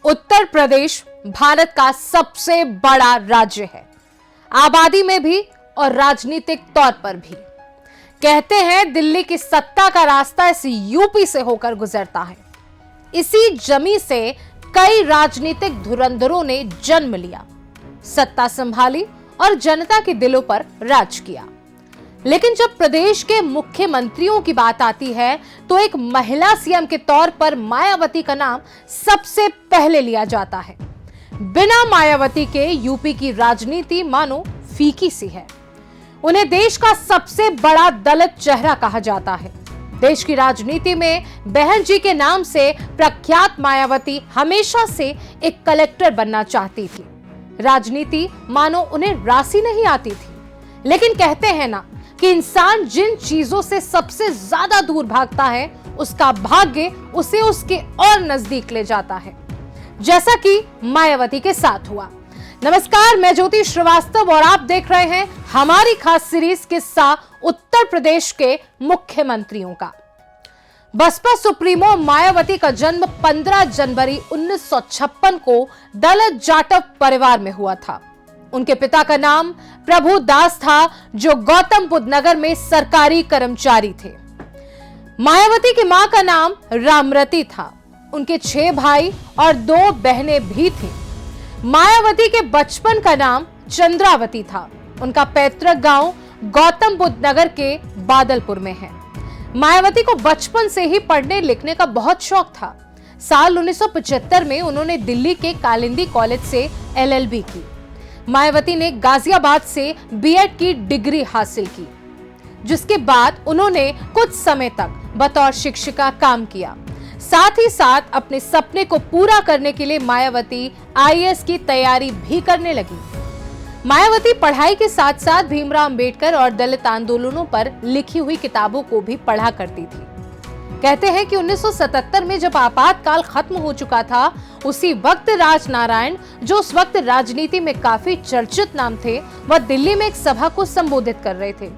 उत्तर प्रदेश भारत का सबसे बड़ा राज्य है, आबादी में भी और राजनीतिक तौर पर भी। कहते हैं दिल्ली की सत्ता का रास्ता इस यूपी से होकर गुजरता है। इसी जमी से कई राजनीतिक धुरंधरों ने जन्म लिया, सत्ता संभाली और जनता के दिलों पर राज किया। लेकिन जब प्रदेश के मुख्यमंत्रियों की बात आती है तो एक महिला सीएम के तौर पर मायावती का नाम सबसे पहले लिया जाता है। बिना मायावती के यूपी की राजनीति मानो फीकी सी है। उन्हें देश का सबसे बड़ा दलित चेहरा कहा जाता है। देश की राजनीति में बहन जी के नाम से प्रख्यात मायावती हमेशा से एक कलेक्टर बनना चाहती थी। राजनीति मानो उन्हें राशि नहीं आती थी। लेकिन कहते हैं ना कि इंसान जिन चीजों से सबसे ज्यादा दूर भागता है उसका भाग्य उसे उसके और नजदीक ले जाता है, जैसा कि मायावती के साथ हुआ। नमस्कार, मैं ज्योति श्रीवास्तव और आप देख रहे हैं हमारी खास सीरीज किस्सा उत्तर प्रदेश के मुख्यमंत्रियों का। बसपा सुप्रीमो मायावती का जन्म 15 जनवरी 1956 को दलित जाटव परिवार में हुआ था। उनके पिता का नाम प्रभु दास था, जो गौतम बुद्ध नगर में सरकारी कर्मचारी थे। मायावती की मां का नाम रामरती था। उनके 6 भाई और 2 बहनें भी थीं। मायावती के बचपन का नाम चंद्रावती था। उनका पैतृक गांव गौतम बुद्ध नगर के बादलपुर में है। मायावती को बचपन से ही पढ़ने लिखने का बहुत शौक था। साल 1975 में उन्होंने दिल्ली के कालिंदी कॉलेज से LLB की। मायावती ने गाजियाबाद से B.Ed की डिग्री हासिल की, जिसके बाद उन्होंने कुछ समय तक बतौर शिक्षिका काम किया। साथ ही साथ अपने सपने को पूरा करने के लिए मायावती IAS की तैयारी भी करने लगी। मायावती पढ़ाई के साथ साथ भीमराव अंबेडकर और दलित आंदोलनों पर लिखी हुई किताबों को भी पढ़ा करती थी। कहते हैं कि 1977 में जब आपातकाल खत्म हो चुका था, उसी वक्त राजनारायण, जो उस वक्त राजनीति में काफी चर्चित नाम थे, वह दिल्ली में एक सभा को संबोधित कर रहे थे।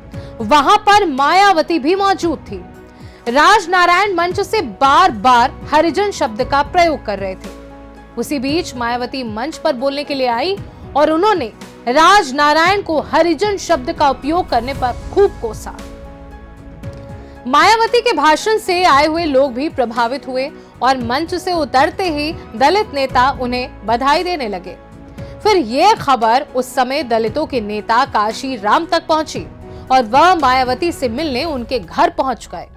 वहां पर मायावती भी मौजूद थी। राजनारायण मंच से बार बार हरिजन शब्द का प्रयोग कर रहे थे। उसी बीच मायावती मंच पर बोलने के लिए आई और उन्होंने राजनारायण को हरिजन शब्द का उपयोग करने पर खूब कोसा। मायावती के भाषण से आए हुए लोग भी प्रभावित हुए और मंच से उतरते ही दलित नेता उन्हें बधाई देने लगे। फिर यह खबर उस समय दलितों के नेता काशी राम तक पहुंची और वह मायावती से मिलने उनके घर पहुंच गए।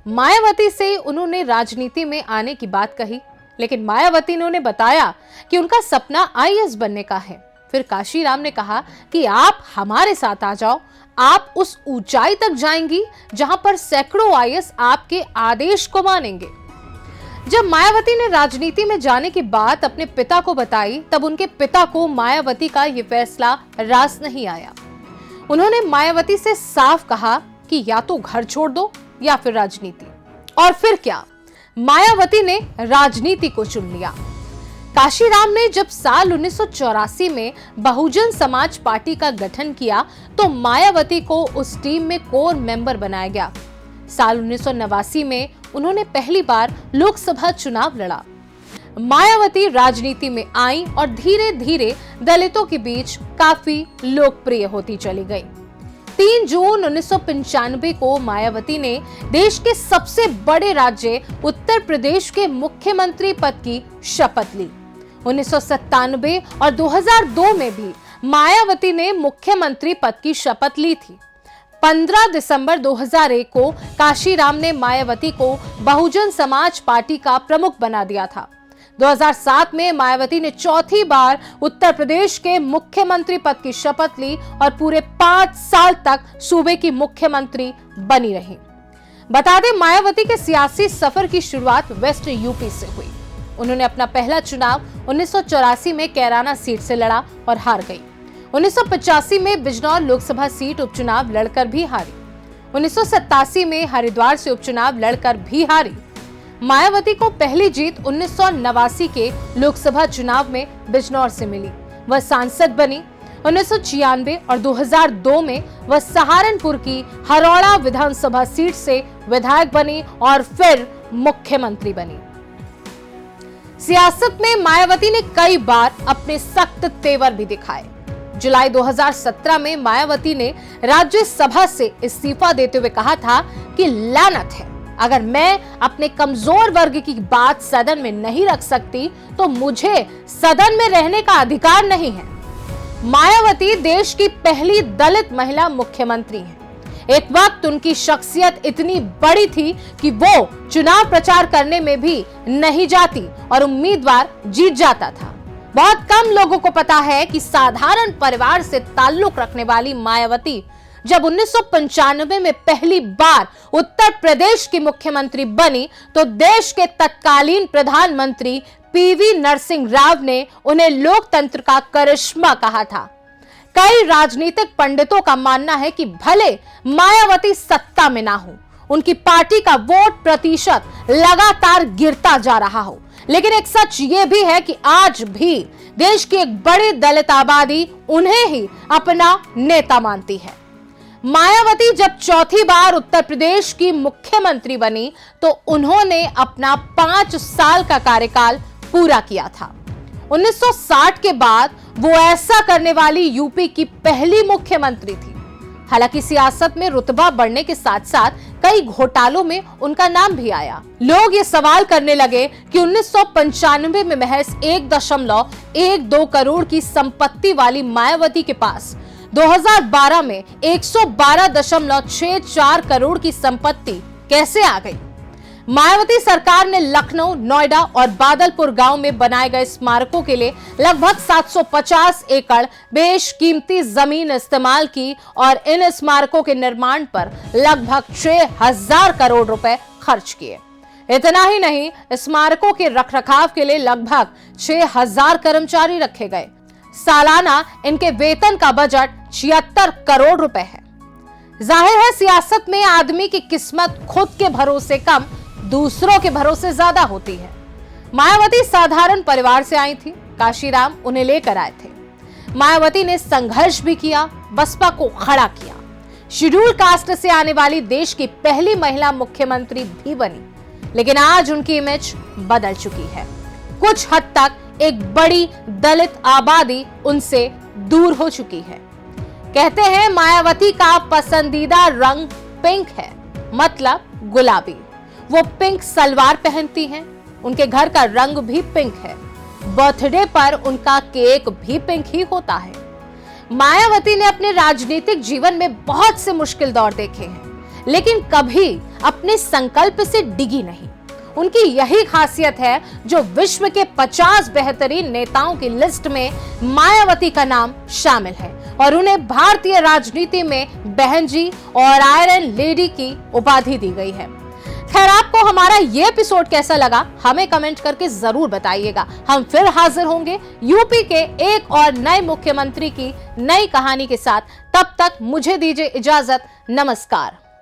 मायावती से उन्होंने राजनीति में आने की बात कही, लेकिन मायावती ने उन्हें बताया कि उनका सपना IAS बनने का है। फिर काशीराम ने कहा कि आप हमारे साथ आ जाओ, आप उस ऊंचाई तक जाएंगी जहां पर सैकड़ों IAS आपके आदेश को मानेंगे। जब मायावती ने राजनीति में जाने की बात अपने पिता को बताई, तब उनके पिता को मायावती का यह फैसला रास नहीं आया। उन्होंने मायावती से साफ कहा कि या तो घर छोड़ दो या फिर राजनीति। और फिर क्या, मायावती ने राजनीति को चुन लिया। काशीराम ने जब साल 1984 में बहुजन समाज पार्टी का गठन किया तो मायावती को उस टीम में कोर मेंबर बनाया गया। साल 1989 में उन्होंने पहली बार लोकसभा चुनाव लड़ा। मायावती राजनीति में आई और धीरे धीरे दलितों के बीच काफी लोकप्रिय होती चली गई। 3 जून 1995 को मायावती ने देश के सबसे बड़े राज्य उत्तर प्रदेश के मुख्यमंत्री पद की शपथ ली। 1997 और 2002 में भी मायावती ने मुख्यमंत्री पद की शपथ ली थी। 15 दिसंबर 2001 को काशीराम ने मायावती को बहुजन समाज पार्टी का प्रमुख बना दिया था। 2007 में मायावती ने चौथी बार उत्तर प्रदेश के मुख्यमंत्री पद की शपथ ली और पूरे 5 साल तक सूबे की मुख्यमंत्री बनी रही। बता दें, मायावती के सियासी सफर की शुरुआत वेस्ट यूपी से हुई। उन्होंने अपना पहला चुनाव 1984 में कैराना सीट से लड़ा और हार गई। 1985 में बिजनौर लोकसभा सीट उपचुनाव लड़कर भी हारी। 1987 में हरिद्वार से उपचुनाव लड़कर भी हारी। मायावती को पहली जीत 1989 के लोकसभा चुनाव में बिजनौर से मिली। वह सांसद बनी। 1996 और 2002 में वह सहारनपुर की हरौड़ा विधानसभा सीट से विधायक बनी और फिर मुख्यमंत्री बनी। सियासत में मायावती ने कई बार अपने सख्त तेवर भी दिखाए। जुलाई 2017 में मायावती ने राज्यसभा से इस्तीफा देते हुए कहा था कि लानत है, अगर मैं अपने कमजोर वर्ग की बात सदन में नहीं रख सकती तो मुझे सदन में रहने का अधिकार नहीं है। मायावती देश की पहली दलित महिला मुख्यमंत्री हैं। एक वक्त उनकी शख्सियत इतनी बड़ी थी कि वो चुनाव प्रचार करने में भी नहीं जाती और उम्मीदवार जीत जाता था। बहुत कम लोगों को पता है कि साधारण परिवार से ताल्लुक रखने वाली मायावती जब 1995 में पहली बार उत्तर प्रदेश की मुख्यमंत्री बनी तो देश के तत्कालीन प्रधानमंत्री पीवी नरसिंह राव ने उन्हें लोकतंत्र का करिश्मा कहा था। कई राजनीतिक पंडितों का मानना है कि भले मायावती सत्ता में ना हो, उनकी पार्टी का वोट प्रतिशत लगातार गिरता जा रहा हो, लेकिन एक सच ये भी है कि आज भी देश की एक बड़ी दलित आबादी उन्हें ही अपना नेता मानती है। मायावती जब चौथी बार उत्तर प्रदेश की मुख्यमंत्री बनी तो उन्होंने अपना 5 साल का कार्यकाल पूरा किया था। 1960 के बाद वो ऐसा करने वाली यूपी की पहली मुख्यमंत्री थी। हालांकि सियासत में रुतबा बढ़ने के साथ साथ कई घोटालों में उनका नाम भी आया। लोग ये सवाल करने लगे कि 1995 में महज 1.12 करोड़ की संपत्ति वाली मायावती के पास 2012 में 112.64 करोड़ की संपत्ति कैसे आ गई। मायावती सरकार ने लखनऊ, नोएडा और बादलपुर गांव में बनाए गए स्मारकों के लिए लगभग 750 एकड़ बेशकीमती जमीन इस्तेमाल की और इन स्मारकों के निर्माण पर लगभग 6000 करोड़ रुपए खर्च किए। इतना ही नहीं, स्मारकों के रखरखाव के लिए लगभग 6000 कर्मचारी रखे गए। सालाना इनके वेतन का बजट 76 करोड़ रुपए है। जाहिर है सियासत में आदमी की किस्मत खुद के भरोसे कम, दूसरों के भरोसे ज्यादा होती है। मायावती साधारण परिवार से आई थी। काशीराम उन्हें लेकर आए थे। मायावती ने संघर्ष भी किया, बसपा को खड़ा किया, शेड्यूल कास्ट से आने वाली देश की पहली महिला मुख्यमंत्री भी बनी। लेकिन आज उनकी इमेज बदल चुकी है। कुछ हद तक एक बड़ी दलित आबादी उनसे दूर हो चुकी है। कहते हैं मायावती का पसंदीदा रंग पिंक है, मतलब गुलाबी। वो पिंक सलवार पहनती हैं। उनके घर का रंग भी पिंक है। बर्थडे पर उनका केक भी पिंक ही होता है। मायावती ने अपने राजनीतिक जीवन में बहुत से मुश्किल दौर देखे हैं, लेकिन कभी अपने संकल्प से डिगी नहीं। उनकी यही खासियत है जो विश्व के 50 बेहतरीन नेताओं की लिस्ट में मायावती का नाम शामिल है और उन्हें भारतीय राजनीति में बहन जी और आयरन लेडी की उपाधि दी गई है। खैर, आपको हमारा ये एपिसोड कैसा लगा हमें कमेंट करके जरूर बताइएगा। हम फिर हाजिर होंगे यूपी के एक और नए मुख्यमंत्री की नई कहानी के साथ। तब तक मुझे दीजिए इजाजत। नमस्कार।